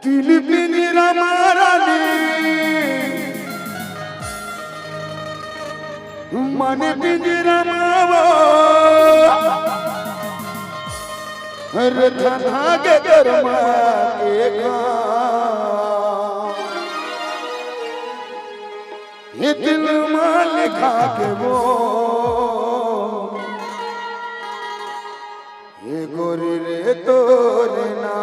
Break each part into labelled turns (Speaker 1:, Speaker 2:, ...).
Speaker 1: दिल पिंजरा मारा ने मन पिंजरा मावा हर था के कर्मा के ये दिल में लिखा के वो ये गोरी रे तोरे ना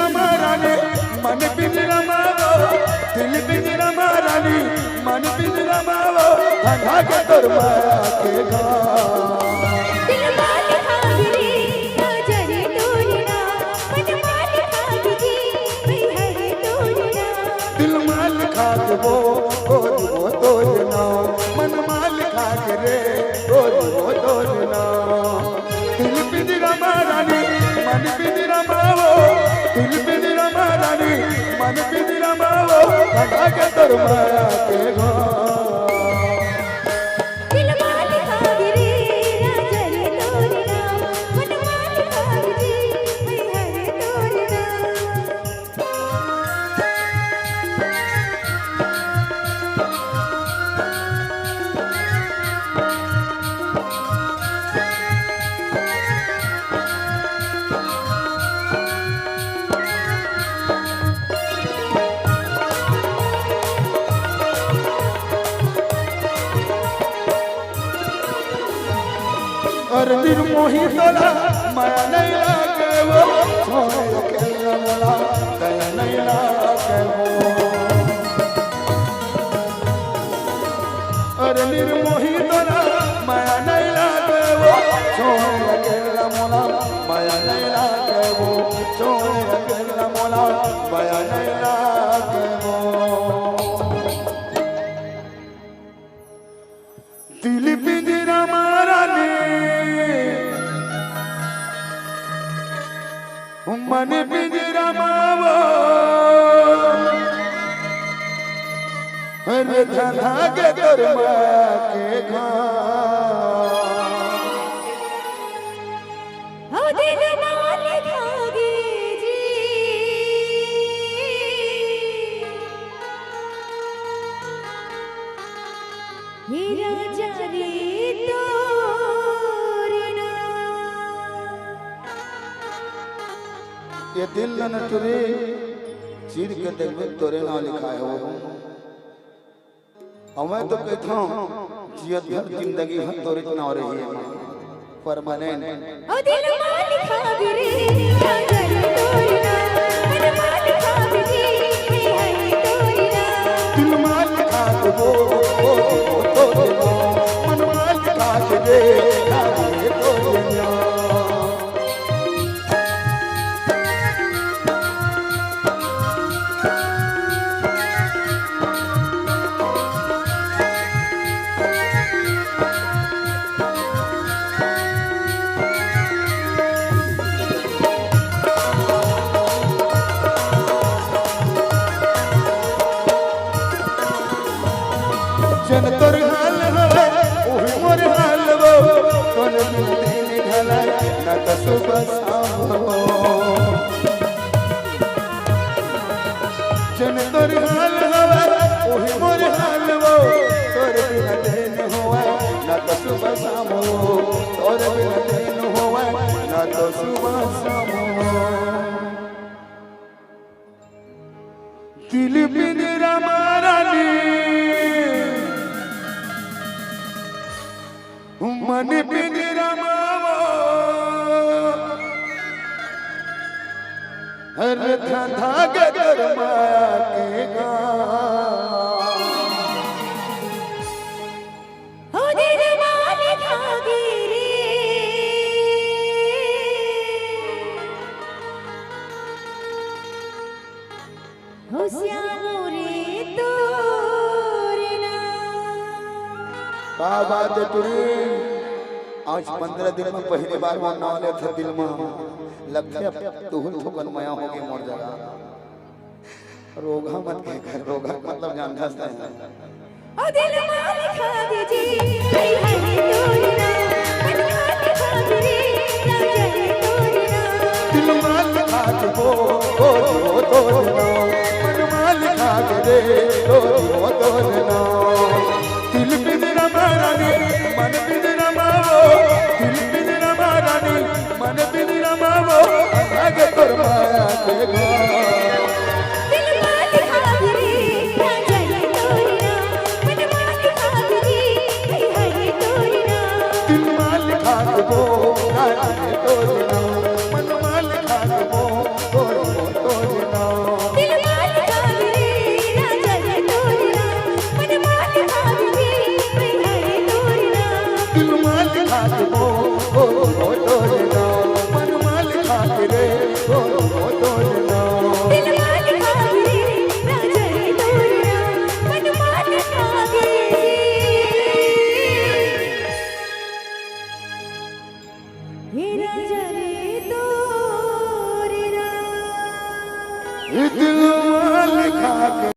Speaker 1: मन पिंजरा मारो दिल पिंजरा मारानी मन पिंजरा मारो धंधा के तोर माया के गा
Speaker 2: दिल माल खागरी नजरे तोड़ना मन माल खागरी हरे तोड़ना
Speaker 1: दिल माल खाग वो तोड़ना मन माल खाग रे वो तोड़ना दिल पिंजरा मारानी मन पिंजरा मारो दिल पिंजरा मारानी मन पिंजरा मारो धंधा के तोर माया के गा
Speaker 2: दिल माल खागरी नजरे तोड़ना मन माल खागरी हरे तोड़ना
Speaker 1: और निर्मोही तोला माया नहीं लागे वो छोड़ो के मोला दया नहीं लागे वो और निर्मोही तोला माया नहीं लागे वो छोड़ो के मोला माया नहीं लागे वो छोड़ो के मोला माया नहीं लागे वो दिल पिंजरा मारा ने मन पिंजरा मावा हर धंधा के तोर माया के गा
Speaker 2: हो दिल माल खागे जी हे राजा रे तोरना
Speaker 1: ये दिल न टुरे चीर के देखबे तोरे ना लिखा है वो हमें तो कहता हूँ जियत भर जिंदगी भर तोरे ना रही है परमानेंट
Speaker 2: ओ दिल माल खागरे राजा रे तोरना मन माल खागरे हरे तोरना
Speaker 1: दिल माल खाग वो तोरे मन माल खाग रे रे तोरे जन तोर हाल हवे ओही मोर हाल वो तोर बिन दिन ढला ना तो सुबह शाम हो जन तोर हाल हवे ओही मोर हाल वो तोर बिन दिन होवे ना तो सुबह शाम हो तोर बिन दिन होवे ना तो सुबह शाम हो दिल पिंजरा मारानी मन पिंजरा मावा अरे धंधा के गरमा के गाँव
Speaker 2: हो दिल वाले धागे रे हो श्यामो रे तोरे नाम।
Speaker 1: का बात है तुरी आज 15 दिन में पहली बार वो नाम ले थे दिल में लगता है तू ठोकन माया हो गई मोर जगह रोगा मत कह रोगा मतलब जानता है
Speaker 2: ओ दिल वाले धागे जी हई हई तोरे नाम। मन वाले धागे रे राजा रे तोरे नाम।
Speaker 1: दिल माल खात वो तो ना मन माल खात रे तो ना दिल बिन रमानी मन बिन रमावो दिल बिन रमानी मन बिन रमावो आगे तोर माया के गाँव
Speaker 2: दिल वाले धागे रे राजा रे तोरे नाम। मन वाले धागे रे हई हई तोरे नाम।
Speaker 1: दिल माल खात वो राजे तोर ना मन माल खात वो ना
Speaker 2: दिल वाले धागे रे राजा रे तोरे नाम। मन वाले धागे रे हई हई तोरे नाम।
Speaker 1: दिल माल खात वो